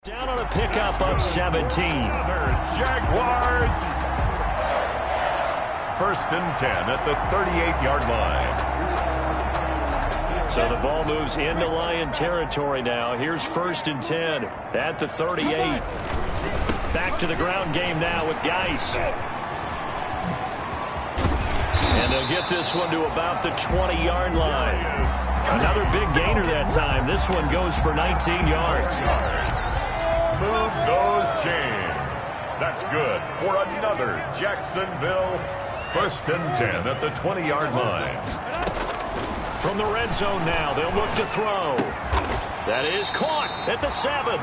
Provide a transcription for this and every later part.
Down on a pickup of 17. Jaguars. 1st and 10 at the 38-yard line. So the ball moves into Lion territory now. Here's 1st and 10 at the 38. Back to the ground game now with Geis. And they'll get this one to about the 20-yard line. Another big gainer that time. This one goes for 19 yards. Move those chains. That's good for another Jacksonville 1st and 10 at the 20-yard line. From the red zone now, they'll look to throw. That is caught at the 7.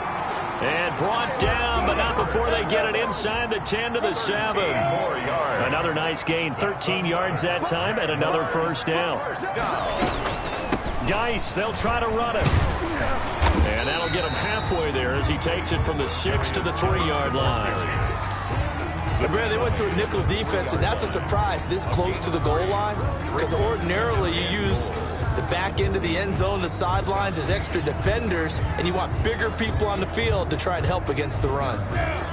And brought down, but not before they get it inside the 10 to the 7. Another nice gain, 13 yards that time, and another first down. Geis, they'll try to run it. And that'll get him halfway there as he takes it from the 6 to the 3-yard line. Brad, they went to a nickel defense, and that's a surprise this close to the goal line, because ordinarily you use the back end of the end zone, the sidelines as extra defenders, and you want bigger people on the field to try and help against the run.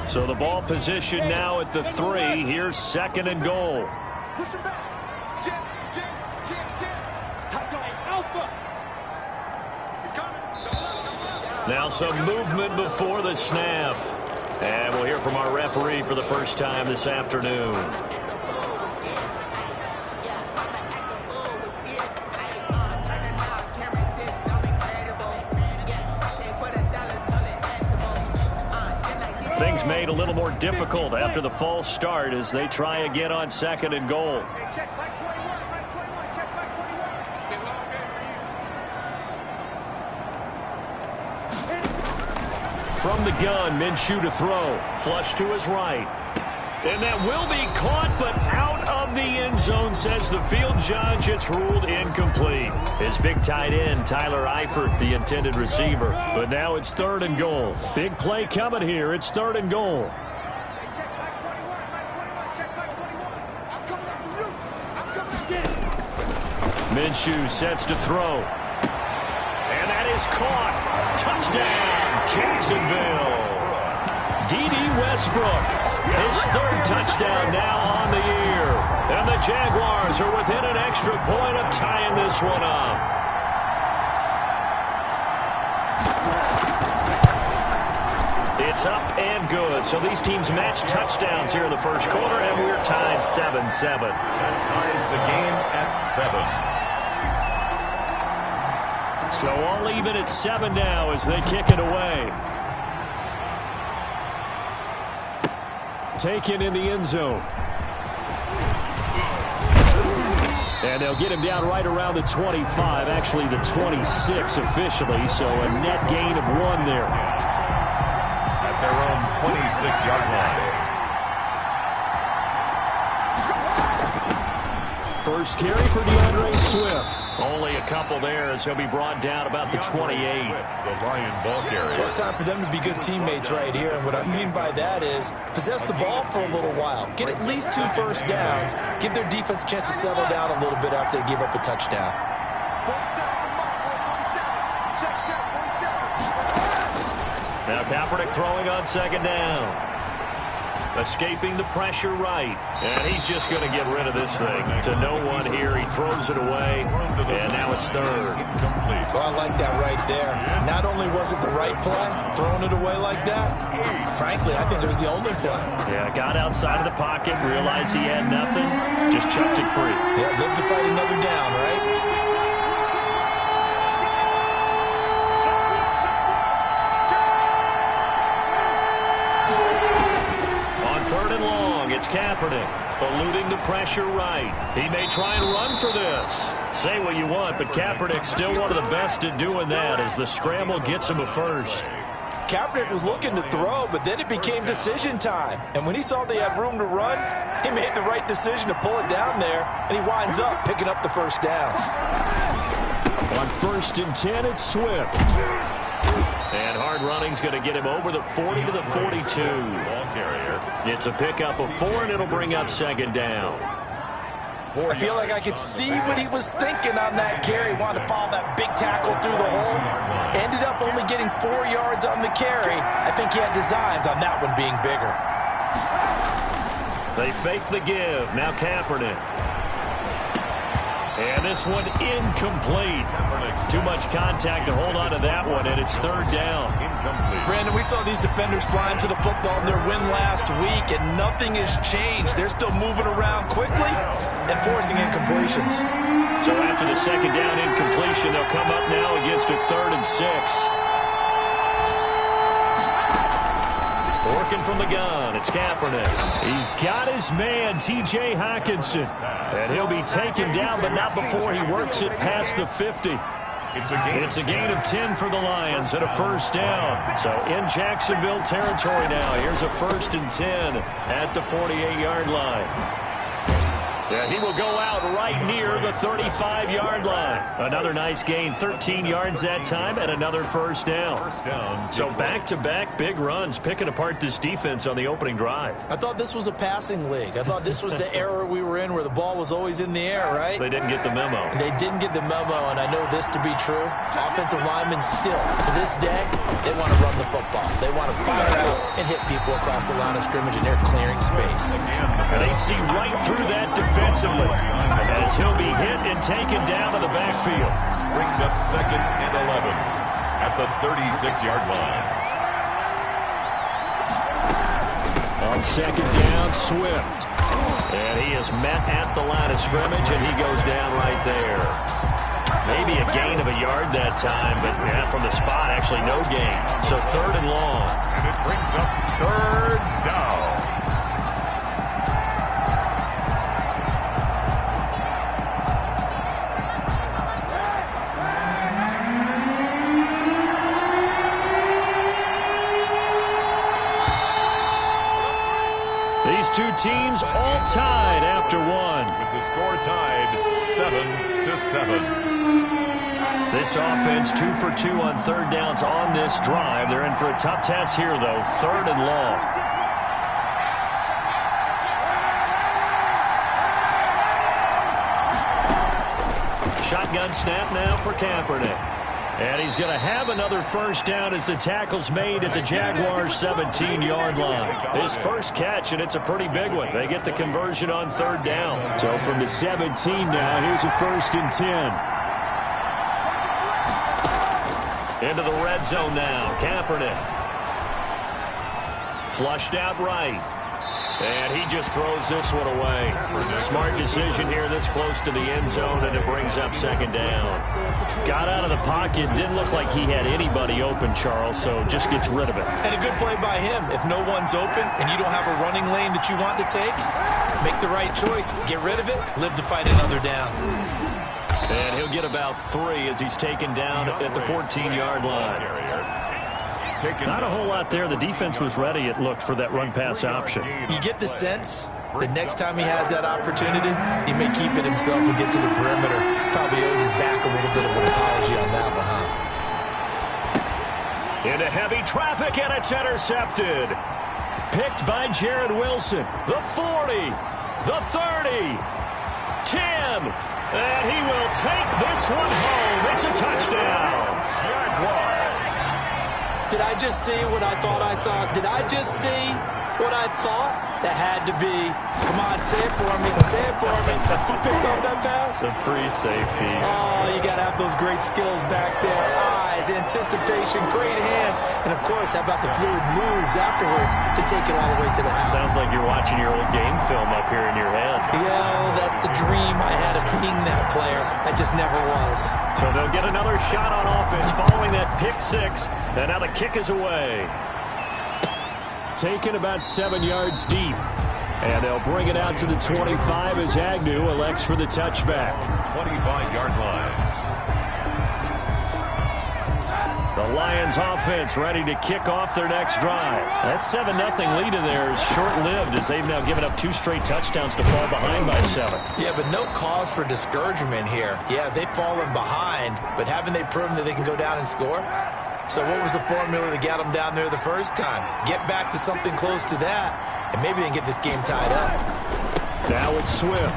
So the ball position now at the 3. Here's 2nd and goal. Push him back. Jam. Tight going. Alpha. He's coming. Now some movement before the snap. And we'll hear from our referee for the first time this afternoon. Things made a little more difficult after the false start as they try again on 2nd and goal. Check back 21. Check back 21. From the gun, Minshew to throw. Flush to his right. And that will be caught, but out of the end zone, says the field judge. It's ruled incomplete. His big tight end, Tyler Eifert, the intended receiver. But now it's 3rd and goal. Big play coming here. It's 3rd and goal. Check back 21. Check back 21. I'm coming after you. I'm coming again. Minshew sets to throw. And that is caught. Touchdown, Jacksonville. D.D. Westbrook, his 3rd touchdown now on the year. And the Jaguars are within an extra point of tying this one up. It's up and good. So these teams match touchdowns here in the first quarter, and we're tied 7-7. That ties the game at 7. So all even at 7 now as they kick it away. Taken in the end zone. And they'll get him down right around the 25, actually the 26 officially, so a net gain of 1 there. At their own 26-yard line. First carry for DeAndre Swift. Only a couple there as he'll be brought down about the 28. The Lion ball carrier. Well, it's time for them to be good teammates right here, and what I mean by that is possess the ball for a little while. Get at least 2 first downs. Give their defense a chance to settle down a little bit after they give up a touchdown. Now Kaepernick throwing on 2nd down. Escaping the pressure right. And he's just going to get rid of this thing. To no one here. He throws it away. And now it's 3rd. Well, I like that right there. Not only was it the right play, throwing it away like that, frankly, I think it was the only play. Yeah, got outside of the pocket, realized he had nothing, just chucked it free. Yeah, live to fight another down, right? It's Kaepernick, eluding the pressure right. He may try and run for this. Say what you want, but Kaepernick's still one of the best at doing that as the scramble gets him a first. Kaepernick was looking to throw, but then it became decision time. And when he saw they had room to run, he made the right decision to pull it down there, and he winds up picking up the first down. On 1st and 10, it's Swift. And hard running's going to get him over the 40 to the 42. Ball carrier. It's a pickup of 4, and it'll bring up 2nd down. I feel like I could see what he was thinking on that carry. Wanted to follow that big tackle through the hole. Ended up up only getting 4 yards on the carry. I think he had designs on that one being bigger. They fake the give. Now Kaepernick. And this one incomplete. Too much contact to hold on to that one, and it's third down. Brandon, we saw these defenders flying to the football in their win last week, and nothing has changed. They're still moving around quickly and forcing incompletions. So after the second down incompletion, they'll come up now against a 3rd and 6. Working from the gun, it's Kaepernick. He's got his man, T.J. Hockenson. And he'll be taken down, but not before he works it past the 50. It's a gain of 10 for the Lions and a first down. So in Jacksonville territory now. Here's a 1st and 10 at the 48-yard line. Yeah, he will go out right near the 35-yard line. Another nice gain, 13 yards that time, and another first down. So back-to-back big runs, picking apart this defense on the opening drive. I thought this was a passing league. I thought this was the era we were in where the ball was always in the air, right? They didn't get the memo. They didn't get the memo, and I know this to be true. Offensive linemen still, to this day, they want to run the football. They want to fire out and hit people across the line of scrimmage, and they're clearing space. And they see right through that defensively as he'll be hit and taken down to the backfield. Brings up 2nd and 11 at the 36-yard line. On 2nd down, Swift. And he is met at the line of scrimmage, and he goes down right there. Maybe a gain of a yard that time, but yeah, from the spot, actually no gain. So 3rd and long. And it brings up 3rd down. These two teams all tied after one. With the score tied 7-7. This offense 2 for 2 on 3rd downs on this drive. They're in for a tough task here, though. 3rd and long. Shotgun snap now for Kaepernick. And he's going to have another first down as the tackle's made at the Jaguars' 17-yard line. His first catch, and it's a pretty big one. They get the conversion on 3rd down. So from the 17 now, here's a 1st and 10. Into the red zone now. Kaepernick. Flushed out right. And he just throws this one away. Smart decision here this close to the end zone, and it brings up 2nd down. Got out of the pocket. Didn't look like he had anybody open, Charles, so just gets rid of it. And a good play by him. If no one's open and you don't have a running lane that you want to take, make the right choice. Get rid of it. Live to fight another down. And he'll get about 3 as he's taken down at the 14-yard line. Not a whole lot there. The defense was ready, it looked, for that run-pass option. You get the sense that next time he has that opportunity, he may keep it himself and get to the perimeter. Probably owes his back a little bit of an apology on that one, huh? Into heavy traffic, and it's intercepted. Picked by Jared Wilson. The 40, the 30, 10, and he will take this one home. It's a touchdown. Did I just see what I thought I saw? Did I just see what I thought? That had to be. Come on, say it for me. Say it for me. Who picked up that pass? The free safety. Oh, you got to have those great skills back there. Eyes, anticipation, great hands. And, of course, how about the fluid moves afterwards to take it all the way to the house? Sounds like you're watching your old game film up here in your head. Yeah, that's the dream I had of being that player. I just never was. So they'll get another shot on offense following that pick 6. And now the kick is away. Taken about 7 yards deep. And they'll bring it out to the 25 as Agnew elects for the touchback. 25-yard line. The Lions offense ready to kick off their next drive. That 7-0 lead of theirs short-lived as they've now given up 2 straight touchdowns to fall behind by 7. Yeah, but no cause for discouragement here. Yeah, they've fallen behind, but haven't they proven that they can go down and score? So what was the formula that got them down there the first time? Get back to something close to that, and maybe they can get this game tied up. Now it's Swift.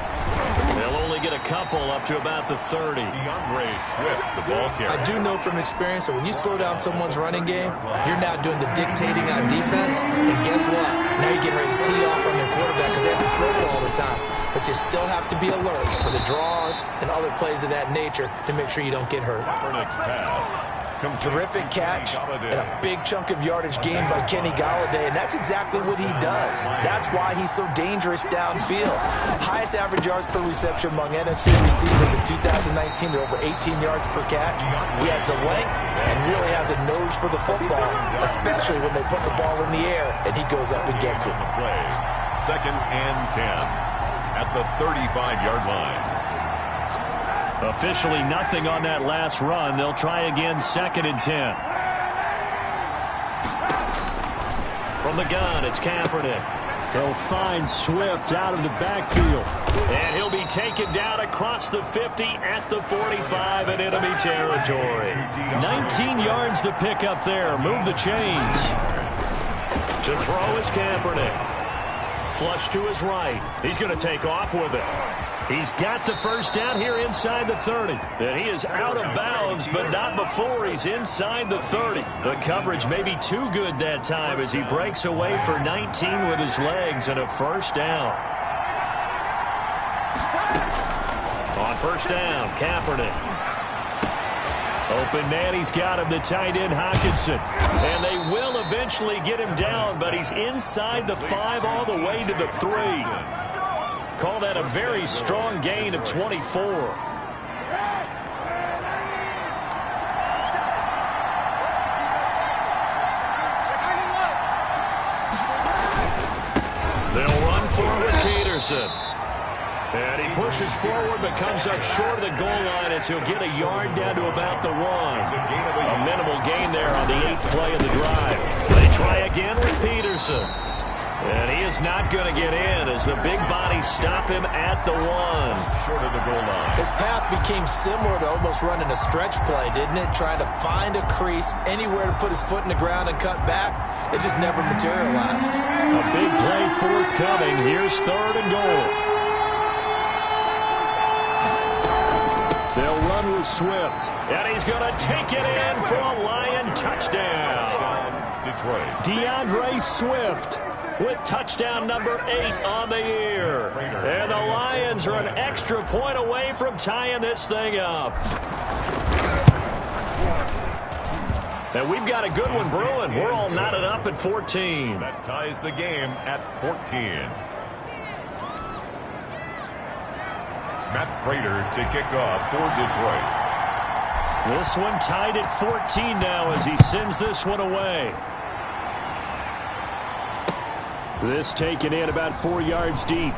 They'll only get a couple up to about the 30. DeAndre Swift, the ball carrier. I do know from experience that when you slow down someone's running game, you're now doing the dictating on defense, and guess what? Now you're getting ready to tee off on their quarterback because they have to throw it all the time. But you still have to be alert for the draws and other plays of that nature to make sure you don't get hurt. Kaepernick's pass. Terrific catch and a big chunk of yardage gained by Kenny Golladay, and that's exactly what he does. That's why he's so dangerous downfield. Highest average yards per reception among NFC receivers in 2019. They're over 18 yards per catch. He has the length and really has a nose for the football, especially when they put the ball in the air and he goes up and gets it. Play. 2nd and 10 at the 35-yard line. Officially nothing on that last run. They'll try again 2nd and 10. From the gun, it's Kaepernick. They'll find Swift out of the backfield. And he'll be taken down across the 50 at the 45 in enemy territory. 19 yards to pick up there. Move the chains. To throw is Kaepernick. Flush to his right. He's going to take off with it. He's got the first down here inside the 30. And he is out of bounds, but not before he's inside the 30. The coverage may be too good that time as he breaks away for 19 with his legs and a first down. On first down, Kaepernick. Open man, he's got him, the tight end Hockenson. And they will eventually get him down, but he's inside the 5 all the way to the 3. Call that a very strong gain of 24. They'll run forward Peterson. And he pushes forward but comes up short of the goal line as he'll get a yard down to about the 1. A minimal gain there on the 8th play of the drive. They try again with Peterson. And he is not going to get in as the big bodies stop him at the 1. Short of the goal line. His path became similar to almost running a stretch play, didn't it? Trying to find a crease, anywhere to put his foot in the ground and cut back. It just never materialized. A big play forthcoming. Here's 3rd and goal. They'll run with Swift. And he's going to take it in for a Lion touchdown. Detroit. DeAndre Swift with touchdown number 8 on the year. And the Lions are an extra point away from tying this thing up. And we've got a good one brewing. We're all knotted up at 14. That ties the game at 14. Matt Prater to kick off for Detroit. This one tied at 14 now as he sends this one away. This taken in about 4 yards deep.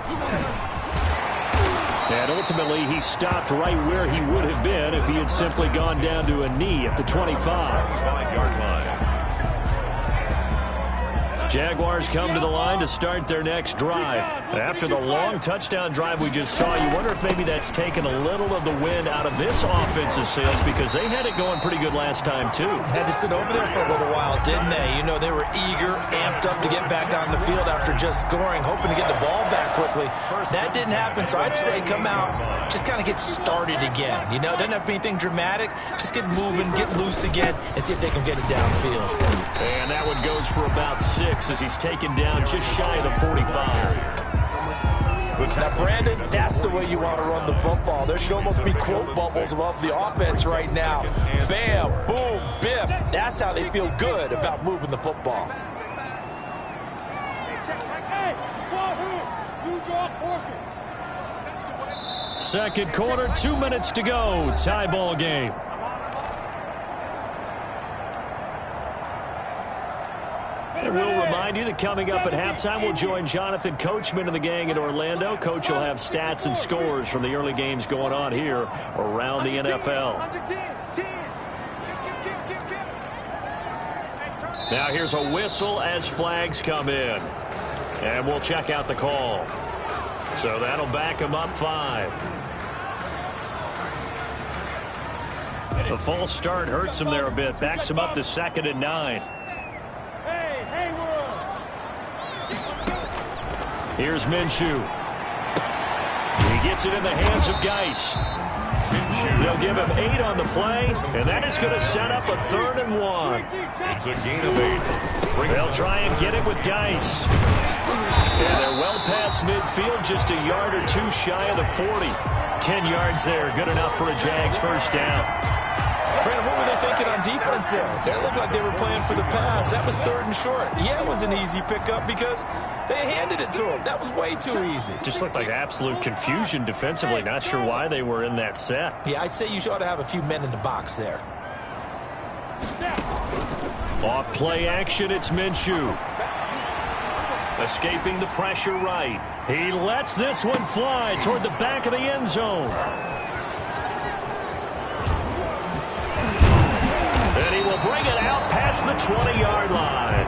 And ultimately, he stopped right where he would have been if he had simply gone down to a knee at the 25. 5-yard line. Jaguars come to the line to start their next drive. After the long touchdown drive we just saw, you wonder if maybe that's taken a little of the wind out of this offensive sails because they had it going pretty good last time, too. Had to sit over there for a little while, didn't they? You know, they were eager, amped up to get back on the field after just scoring, hoping to get the ball back quickly. That didn't happen, so I'd say come out, just kind of get started again. You know, it doesn't have to be anything dramatic. Just get moving, get loose again, and see if they can get it downfield. And that one goes for about 6 as he's taken down just shy of the 45. Now, Brandon, that's the way you want to run the football. There should almost be quote bubbles above the offense right now. Bam, boom, biff. That's how they feel good about moving the football. Second quarter, 2 minutes to go. Tie ball game. And we'll remind you that coming up at halftime, we'll join Jonathan Coachman and the gang in Orlando. Coach will have stats and scores from the early games going on here around the NFL. Now here's a whistle as flags come in. And we'll check out the call. So that'll back him up 5. The false start hurts him there a bit. Backs him up to 2nd and 9. Here's Minshew. He Gets it in the hands of Geis. They'll give him 8 on the play, and that is going to set up a 3rd and 1. It's a gain of 8. They'll try and get it with Geis. And they're well past midfield, just a yard or 2 shy of the 40. 10 yards there, good enough for a Jags first down. Brandon, what were they thinking on defense there? It looked like they were playing for the pass. That was 3rd and short. Yeah, it was an easy pickup because they handed it to him. That was way too easy. Just looked like absolute confusion defensively. Not sure why they were in that set. Yeah, I'd say you ought to have a few men in the box there. Off play action, it's Minshew. Escaping the pressure right. He lets this one fly toward the back of the end zone. And he will bring it out past the 20-yard line.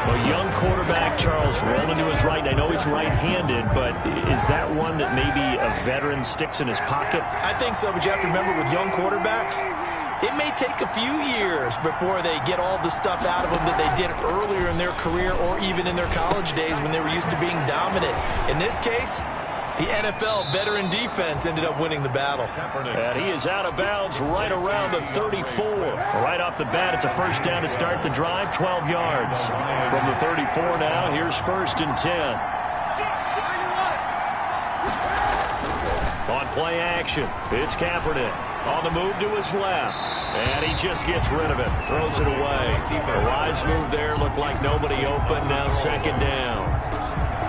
A young quarterback, Charles, rolling to his right. I know he's right-handed, but is that one that maybe a veteran sticks in his pocket? I think so, but you have to remember with young quarterbacks, it may take a few years before they get all the stuff out of them that they did earlier in their career or even in their college days when they were used to being dominant. In this case, the NFL veteran defense ended up winning the battle. And he is out of bounds right around the 34. Right off the bat, it's a first down to start the drive, 12 yards. From the 34 now, here's 1st and 10. On play action, it's Kaepernick. On the move to his left. And he just gets rid of it. Throws it away. A wise move there. Looked like nobody open. Now 2nd down.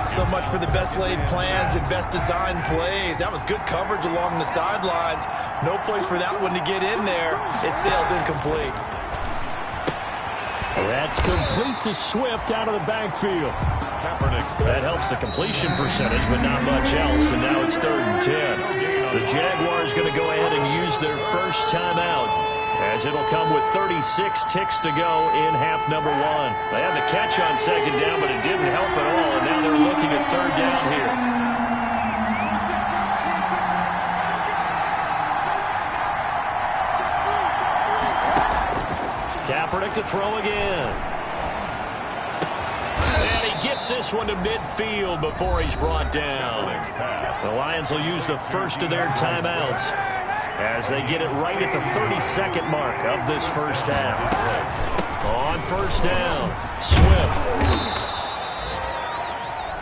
So much for the best laid plans and best designed plays. That was good coverage along the sidelines. No place for that one to get in there. It sails incomplete. That's complete to Swift out of the backfield. That helps the completion percentage, but not much else. And now it's 3rd and 10. The Jaguars going to go ahead and use their first timeout, as it'll come with 36 ticks to go in half number 1. They had the catch on 2nd down, but it didn't help at all, and now they're looking at 3rd down here. Kaepernick to throw again. And he gets this one to midfield before he's brought down. The Lions will use the first of their timeouts as they get it right at the 32nd mark of this first half. On 1st down, Swift.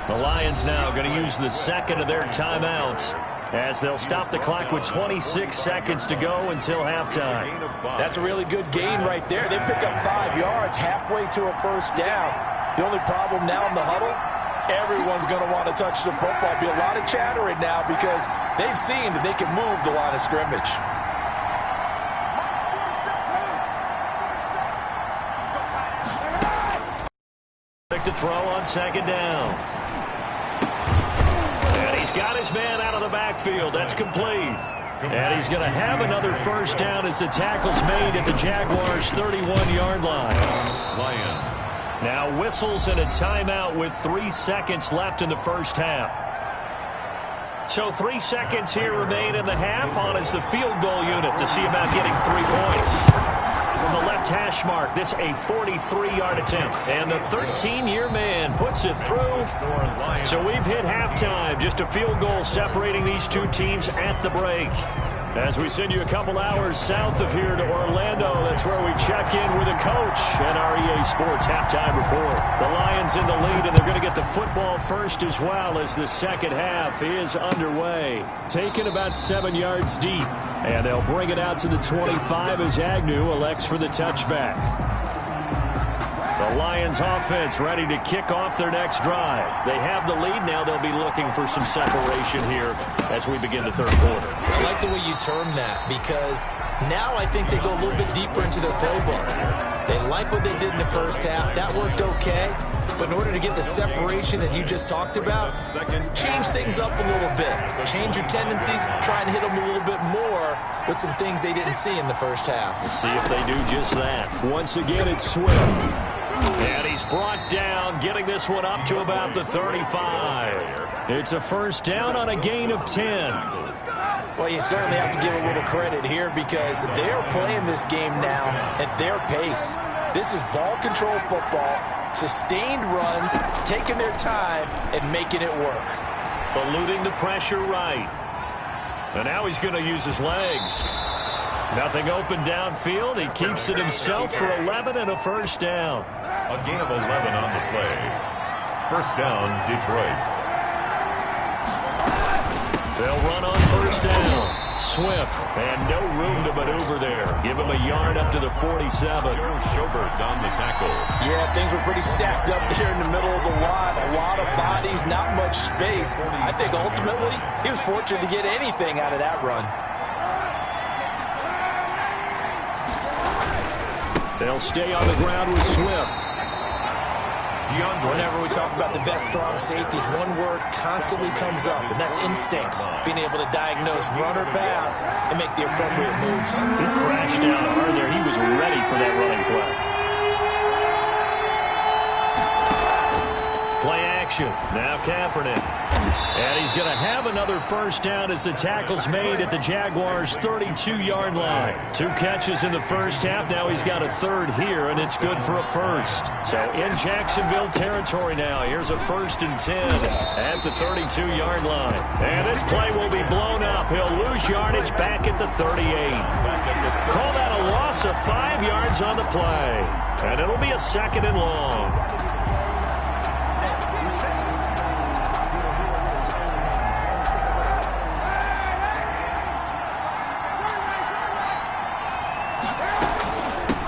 The Lions now going to use the 2nd of their timeouts as they'll stop the clock with 26 seconds to go until halftime. That's a really good gain right there. They pick up 5 yards halfway to a first down. The only problem now in the huddle, everyone's going to want to touch the football. Be a lot of chattering now because they've seen that they can move the line of scrimmage. To throw on 2nd down. And he's got his man out of the backfield. That's complete. And he's going to have another first down as the tackle's made at the Jaguars' 31-yard line. Lions. Now whistles and a timeout with 3 seconds left in the first half. So 3 seconds here remain in the half. On is the field goal unit to see about getting 3 points. From the left hash mark, this a 43-yard attempt. And the 13-year man puts it through. So we've hit halftime. Just a field goal separating these two teams at the break. As we send you a couple hours south of here to Orlando, that's where we check in with a coach and our EA Sports halftime report. The Lions in the lead, and they're going to get the football first as well as the second half is underway. Taken about 7 yards deep, and they'll bring it out to the 25 as Agnew elects for the touchback. The Lions offense ready to kick off their next drive. They have the lead now. They'll be looking for some separation here as we begin the third quarter. I like the way you term that because now I think they go a little bit deeper into their playbook. They like what they did in the first half. That worked okay. But in order to get the separation that you just talked about, change things up a little bit. Change your tendencies. Try and hit them a little bit more with some things they didn't see in the first half. We'll see if they do just that. Once again, it's Swift. And he's brought down, getting this one up to about the 35. It's a first down on a gain of 10. Well, you certainly have to give a little credit here because they're playing this game now at their pace. This is ball control football, sustained runs, taking their time and making it work. Eluding the pressure right. And now he's going to use his legs. Nothing open downfield. He keeps it himself for 11 and a first down. A gain of 11 on the play. First down, Detroit. They'll run on first down. Swift, and no room to maneuver there. Give him a yard up to the 47. Joe Schobert on the tackle. Yeah, things were pretty stacked up there in the middle of the line. A lot of bodies, not much space. I think ultimately he was fortunate to get anything out of that run. They'll stay on the ground with Swift. Whenever we talk about the best strong safeties, one word constantly comes up, and that's instincts. Being able to diagnose run or pass and make the appropriate moves. He crashed down hard there. He was ready for that running play. Play action. Now Kaepernick. And he's going to have another first down as the tackle's made at the Jaguars' 32-yard line. 2 catches in the first half. Now he's got a third here, and it's good for a first. So in Jacksonville territory now. Here's a 1st and 10 at the 32-yard line. And this play will be blown up. He'll lose yardage back at the 38. Call that a loss of 5 yards on the play. And it'll be a 2nd and long.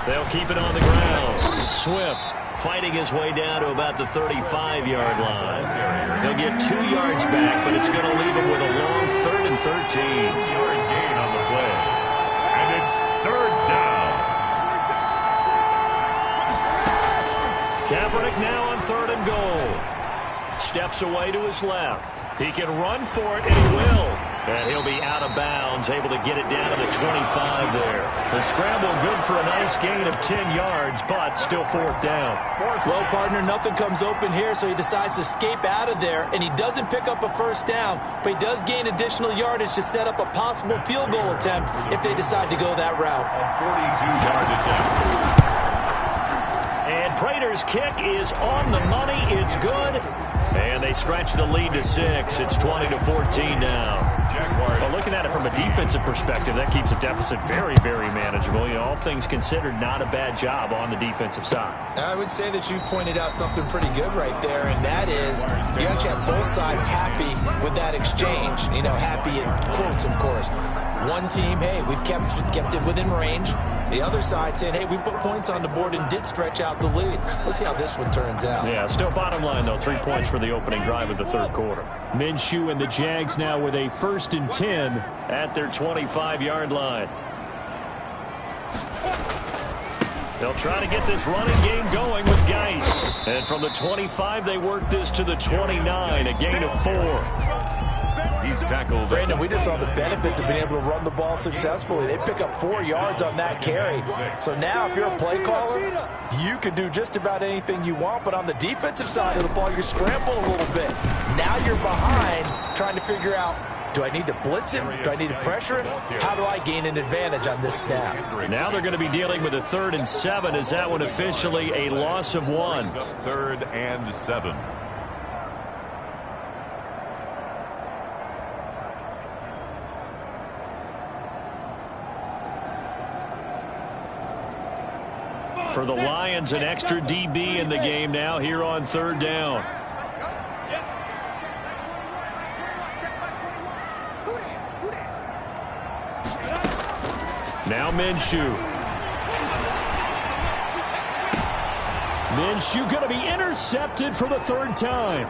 They'll keep it on the ground. Swift fighting his way down to about the 35-yard line. He'll get 2 yards back, but it's going to leave him with a long 3rd and 13. 2-yard gain on the play. And it's 3rd down. Kaepernick now on 3rd and goal. Steps away to his left. He can run for it, and he will. And he'll be out of bounds, able to get it down to the 25 there. The scramble good for a nice gain of 10 yards, but still 4th down. Well, partner, nothing comes open here, so he decides to escape out of there, and he doesn't pick up a first down, but he does gain additional yardage to set up a possible field goal attempt if they decide to go that route. A 42-yard attempt. And Prater's kick is on the money. It's good. And they stretch the lead to 6. It's 20-14 now. Well, looking at it from a defensive perspective, that keeps the deficit very, very manageable. You know, all things considered, not a bad job on the defensive side. I would say that you've pointed out something pretty good right there, and that is you actually have both sides happy with that exchange. You know, happy in quotes, of course. One team, hey, we've kept it within range. The other side saying, hey, we put points on the board and did stretch out the lead. Let's see how this one turns out. Yeah, still bottom line, though. 3 points for the opening drive of the 3rd quarter. Minshew and the Jags now with a 1st and 10 at their 25-yard line. They'll try to get this running game going with Geis. And from the 25, they work this to the 29, a gain of 4. He's tackled. Brandon, we just saw the benefits of being able to run the ball successfully. They pick up 4 yards on that carry. So now if you're a play caller, you can do just about anything you want. But on the defensive side of the ball, you're scrambling a little bit. Now you're behind trying to figure out, do I need to blitz him? Do I need to pressure him? How do I gain an advantage on this snap? Now they're going to be dealing with a 3rd and 7. Is that one officially a loss of 1? 3rd and 7. For the Lions, an extra DB in the game now here on 3rd down. Now Minshew. Minshew going to be intercepted for the 3rd time.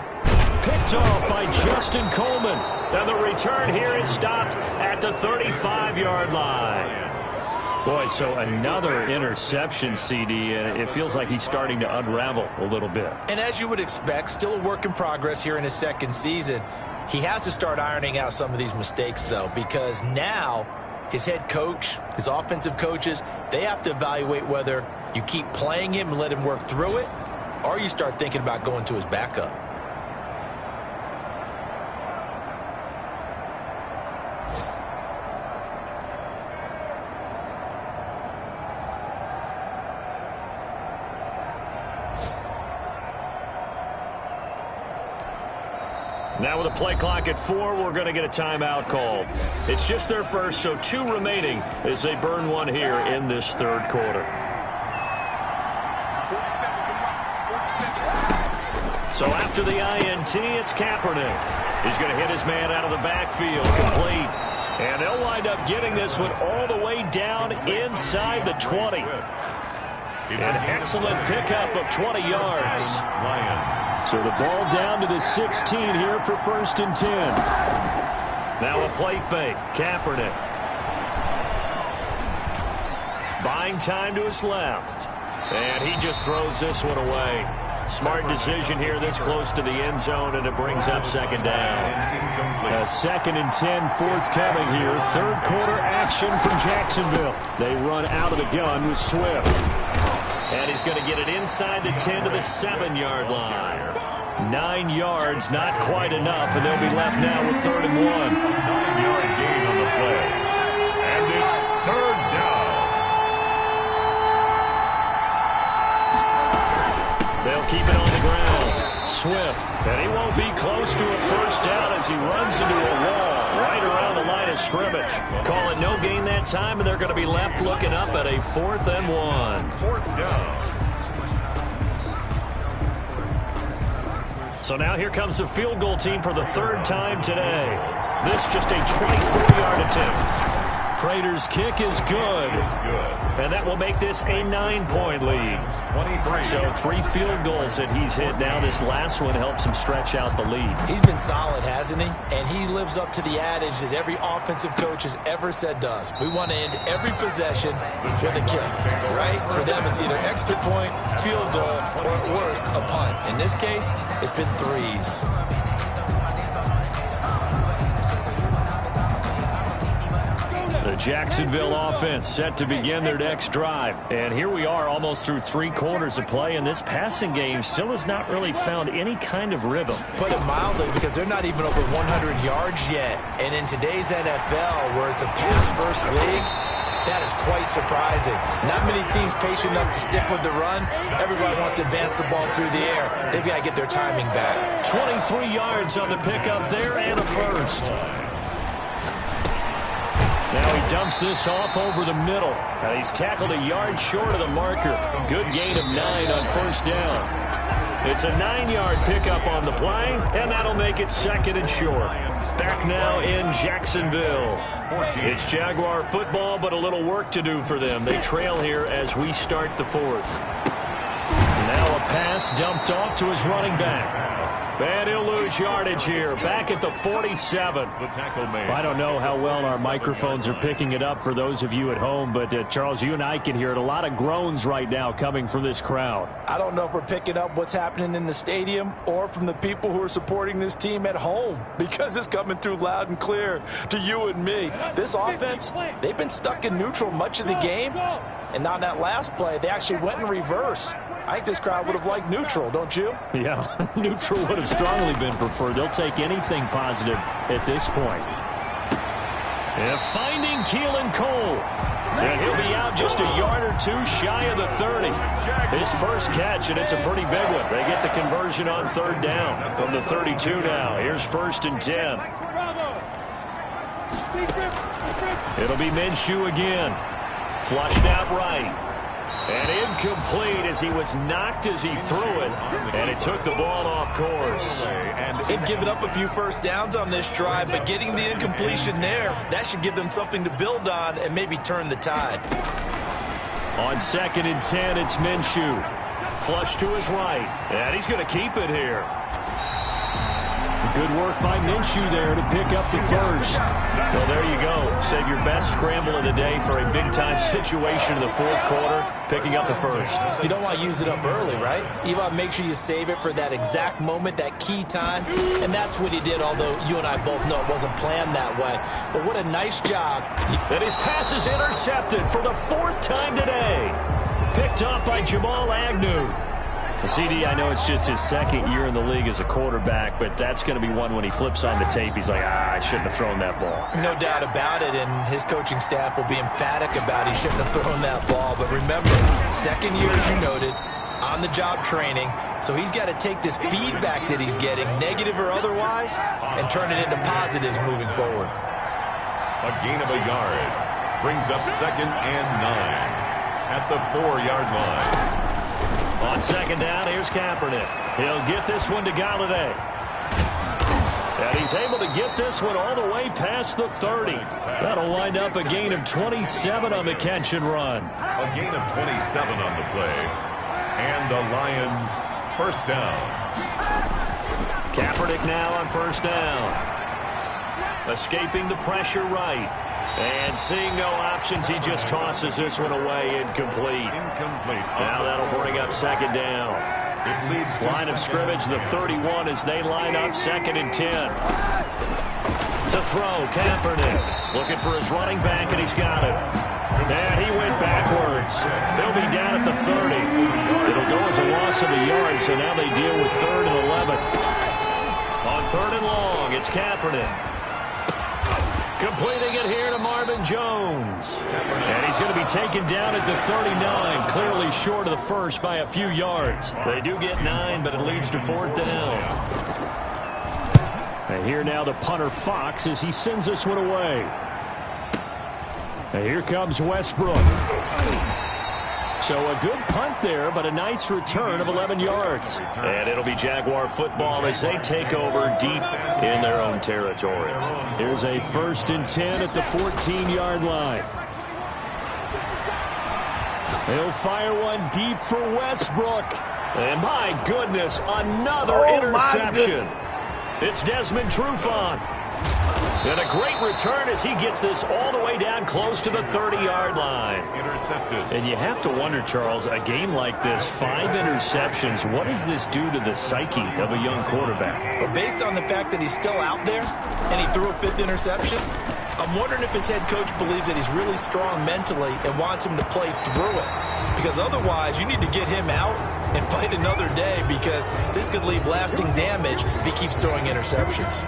Picked off by Justin Coleman. And the return here is stopped at the 35-yard line. Boy, so another interception, CD, and it feels like he's starting to unravel a little bit. And as you would expect, still a work in progress here in his 2nd season. He has to start ironing out some of these mistakes, though, because now his head coach, his offensive coaches, they have to evaluate whether you keep playing him and let him work through it, or you start thinking about going to his backup. Now with a play clock at 4, we're going to get a timeout called. It's just their first, so 2 remaining as they burn one here in this third quarter. So after the INT, it's Kaepernick. He's going to hit his man out of the backfield, complete. And they'll wind up getting this one all the way down inside the 20. An excellent pickup of 20 yards. So the ball down to the 16 here for 1st and 10. Now a play fake. Kaepernick. Buying time to his left. And he just throws this one away. Smart decision here this close to the end zone, and it brings up 2nd down. A 2nd and 10 forthcoming here. Third quarter action from Jacksonville. They run out of the gun with Swift. And he's going to get it inside the 10 to the 7-yard line. 9 yards, not quite enough, and they'll be left now with 3rd and 1. 9-yard gain on the play. And it's 3rd down. They'll keep it on the ground. Swift, and he won't be close to a 1st down as he runs into a wall right around the line of scrimmage. Call it no gain that time, and they're going to be left looking up at a 4th and 1. 4th down. So now here comes the field goal team for the 3rd time today. This just a 24-yard attempt. Prater's kick is good. And that will make this a 9-point lead. 23. So 3 field goals that he's hit now. This last one helps him stretch out the lead. He's been solid, hasn't he? And he lives up to the adage that every offensive coach has ever said to us. We want to end every possession with a kick, right? For them, it's either extra point, field goal, or at worst, a punt. In this case, it's been 3s. The Jacksonville offense set to begin their next drive. And here we are almost through 3 quarters of play, and this passing game still has not really found any kind of rhythm. Put it mildly, because they're not even over 100 yards yet. And in today's NFL, where it's a pass-first league, that is quite surprising. Not many teams patient enough to stick with the run. Everybody wants to advance the ball through the air. They've got to get their timing back. 23 yards on the pickup there and a 1st. Now he dumps this off over the middle. And he's tackled a yard short of the marker. Good gain of 9 on 1st down. It's a 9-yard pickup on the play, and that'll make it 2nd and short. Back now in Jacksonville. It's Jaguar football, but a little work to do for them. They trail here as we start the 4th. Now a pass dumped off to his running back. And he'll lose yardage here, back at the 47. The tackle made. I don't know how well our microphones are picking it up for those of you at home, but Charles, you and I can hear it. A lot of groans right now coming from this crowd. I don't know if we're picking up what's happening in the stadium or from the people who are supporting this team at home, because it's coming through loud and clear to you and me. This offense, they've been stuck in neutral much of the game, and on that last play, they actually went in reverse. I think this crowd would have liked neutral, don't you? Yeah, neutral would have strongly been preferred. They'll take anything positive at this point. And finding Keelan Cole. And he'll be out just a yard or 2 shy of the 30. His first catch, and it's a pretty big one. They get the conversion on 3rd down from the 32 now. Here's 1st and 10. It'll be Minshew again. Flushed out right. And incomplete as he was knocked as he threw it. And it took the ball off course. They've given up a few 1st downs on this drive, but getting the incompletion there, that should give them something to build on and maybe turn the tide. On 2nd and 10, it's Minshew. Flush to his right. And he's going to keep it here. Good work by Minshew there to pick up the 1st. Well, there you go. Save your best scramble of the day for a big-time situation in the 4th quarter, picking up the 1st. You don't want to use it up early, right? You want to make sure you save it for that exact moment, that key time, and that's what he did, although you and I both know it wasn't planned that way. But what a nice job. And his pass is intercepted for the 4th time today. Picked up by Jamal Agnew. CD, I know it's just his 2nd year in the league as a quarterback, but that's going to be one when he flips on the tape. He's like, I shouldn't have thrown that ball. No doubt about it, and his coaching staff will be emphatic about he shouldn't have thrown that ball. But remember, 2nd year, as you noted, on-the-job training, so he's got to take this feedback that he's getting, negative or otherwise, and turn it into positives moving forward. A gain of a yard brings up 2nd and 9 at the 4-yard line. On 2nd down, here's Kaepernick. He'll get this one to Galladay. And he's able to get this one all the way past the 30. That'll wind up a gain of 27 on the catch and run. A gain of 27 on the play. And the Lions first down. Kaepernick now on 1st down. Escaping the pressure right. And seeing no options, he just tosses this one away, incomplete. Now that'll bring up 2nd down. It leads to line of scrimmage, the 31, as they line up 2nd and 10. To throw, Kaepernick looking for his running back, and he's got it. And he went backwards. They'll be down at the 30. It'll go as a loss of a yard, so now they deal with 3rd and 11. On 3rd and long, it's Kaepernick. Completing it here to Marvin Jones. And he's going to be taken down at the 39, clearly short of the first by a few yards. They do get 9, but it leads to 4th down. And here now the punter Fox as he sends this one away. And here comes Westbrook. So a good punt there, but a nice return of 11 yards. And it'll be Jaguar football as they take over deep in their own territory. Here's a 1st and 10 at the 14-yard line. He'll fire one deep for Westbrook. And my goodness, another interception. It's Desmond Trufant. And a great return as he gets this all the way down close to the 30-yard line. intercepted. And you have to wonder, Charles, a game like this, 5 interceptions, what does this do to the psyche of a young quarterback? But based on the fact that he's still out there and he threw a 5th interception, I'm wondering if his head coach believes that he's really strong mentally and wants him to play through it. Because otherwise, you need to get him out and fight another day, because this could leave lasting damage if he keeps throwing interceptions.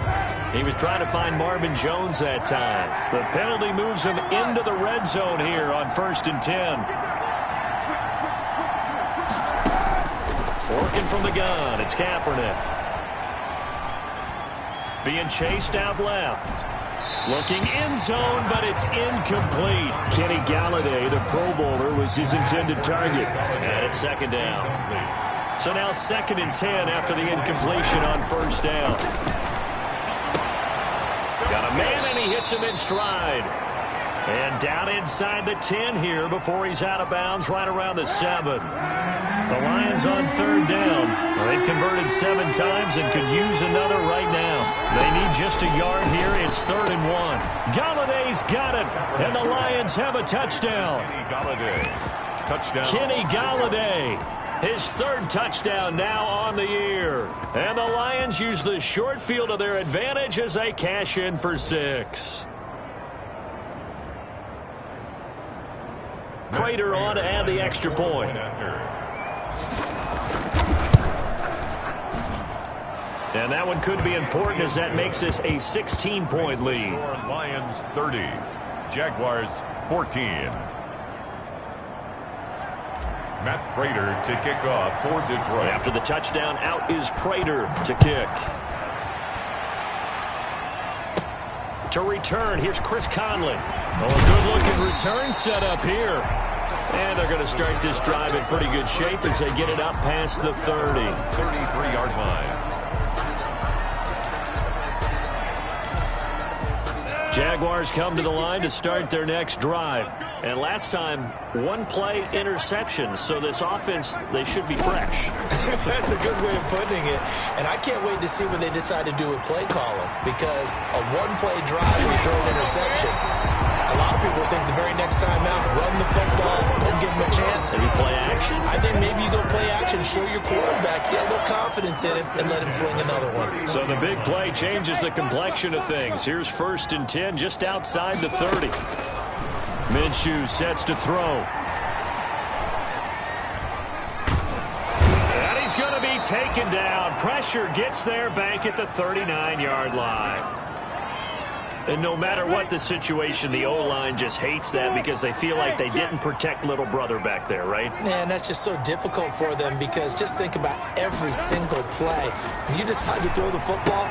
He was trying to find Marvin Jones that time. The penalty moves him into the red zone here on 1st and 10. Working from the gun, it's Kaepernick. Being chased out left. Looking end zone, but it's incomplete. Kenny Galladay, the Pro Bowler, was his intended target. And it's 2nd down. So now 2nd and 10 after the incompletion on 1st down. Got a man, and he hits him in stride. And down inside the 10 here before he's out of bounds right around the 7. The Lions on 3rd down. Well, they've converted 7 times and could use another right now. They need just a yard here. It's 3rd and 1. Galladay's got it, and the Lions have a touchdown. Kenny Galladay. Touchdown. Kenny Galladay. His 3rd touchdown now on the year. And the Lions use the short field to their advantage as they cash in for 6. Prater on to add the extra point. And that one could be important as that makes this a 16-point lead. Lions 30, Jaguars 14. Matt Prater to kick off for Detroit. After the touchdown, out is Prater to kick. To return, here's Chris Conley. Oh, a good-looking return set up here. And they're going to start this drive in pretty good shape as they get it up past the 30. 33-yard line. Jaguars come to the line to start their next drive. And last time, 1-play interception. So this offense, they should be fresh. That's a good way of putting it. And I can't wait to see what they decide to do with play calling. Because a 1-play drive and you throw an interception, a lot of people think the very next time out, run the football, don't give them a chance. Maybe play action? I think maybe you go play action, show your quarterback, get a little confidence in him, and let him fling another one. So the big play changes the complexion of things. Here's 1st and 10 just outside the 30. Minshew sets to throw. And he's going to be taken down. Pressure gets there back at the 39-yard line. And no matter what the situation, the O-line just hates that because they feel like they didn't protect little brother back there, right? Man, that's just so difficult for them because just think about every single play. When you decide to throw the football,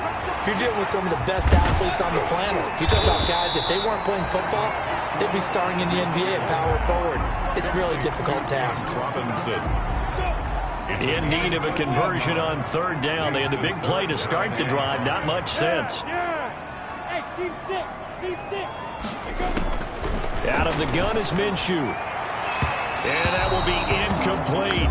you're dealing with some of the best athletes on the planet. You talk about guys, if they weren't playing football, they'd be starring in the NBA at power forward. It's a really difficult task. In need of a conversion on third down. They had the big play to start the drive. Not much sense. Out of the gun is Minshew. And that will be incomplete.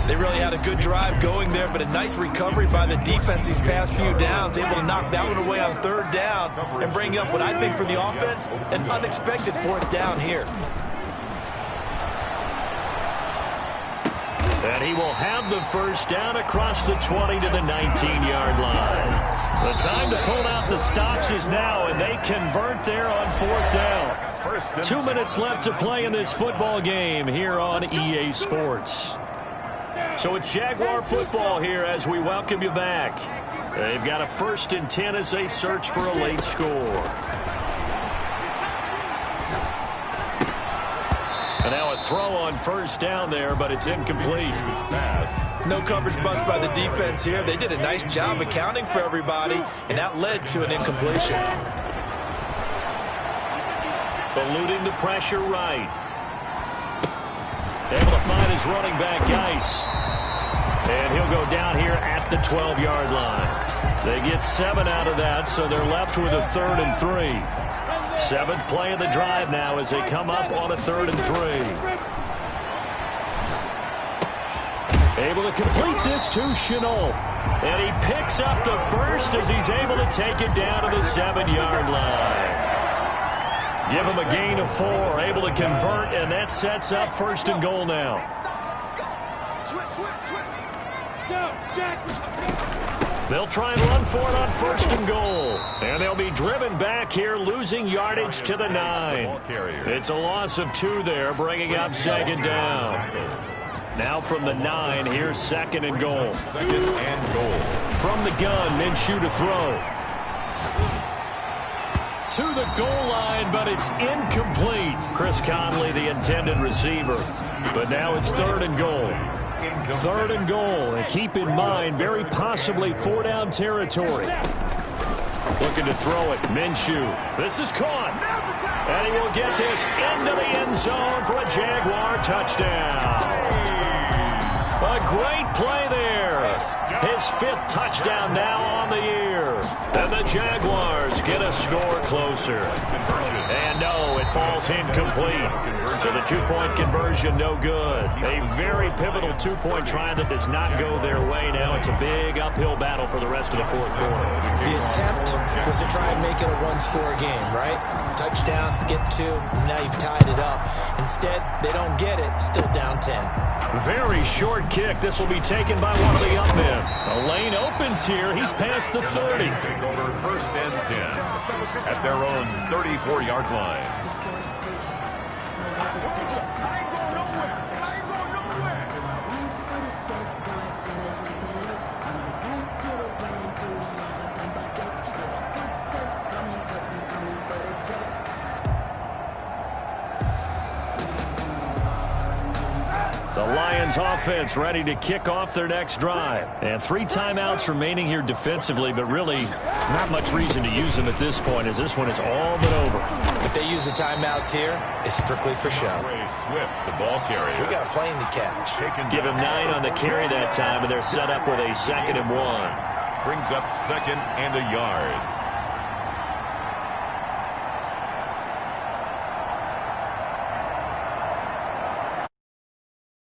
They really had a good drive going there, but a nice recovery by the defense these past few downs, able to knock that one away on third down and bring up what I think for the offense, an unexpected fourth down here. And he will have the first down across the 20 to the 19-yard line. The time to pull out the stops is now, and they convert there on fourth down. 2 minutes left to play in this football game here on EA Sports. So it's Jaguar football here as we welcome you back. They've got a 1st and 10 as they search for a late score. And now a throw on first down there, but it's incomplete. No coverage bust by the defense here. They did a nice job accounting for everybody, and that led to an incompletion. Eluding the pressure right. Able to find his running back, Geis. And he'll go down here at the 12-yard line. They get 7 out of that, so they're left with a 3rd and 3. 7th play of the drive now as they come up on a 3rd and 3. Able to complete this to Chenault. And he picks up the first as he's able to take it down to the 7-yard line. Give him a gain of 4, able to convert, and that sets up 1st and goal now. They'll try and run for it on 1st and goal. And they'll be driven back here, losing yardage to the 9. It's a loss of 2 there, bringing up 2nd down. Now from the 9, here's 2nd and goal. 2nd and goal. From the gun, Minshew to throw. To the goal line, but it's incomplete. Chris Conley, the intended receiver. But now it's 3rd and goal. 3rd and goal, and keep in mind, very possibly 4-down territory. Looking to throw it, Minshew. This is caught. And he will get this into the end zone for a Jaguar touchdown. A great play there. His 5th touchdown now on the year. And the Jaguars get a score closer. And no, it falls incomplete. So the 2-point conversion, no good. A very pivotal 2-point try that does not go their way. Now it's a big uphill battle for the rest of the 4th quarter. The attempt was to try and make it a 1-score game, right? Touchdown, get 2, now you've tied it up. Instead, they don't get it, still down 10. Very short kick. This will be taken by one of the up men. A lane opens here. He's past the 30. Take over 1st and 10 at their own 34-yard line. The Lions offense ready to kick off their next drive. And 3 timeouts remaining here defensively, but really not much reason to use them at this point as this one is all but over. If they use the timeouts here, it's strictly for show. Swift, the ball carrier. We got a plane to catch. Give him 9 on the carry that time, and they're set up with a 2nd and 1. Brings up 2nd and a yard.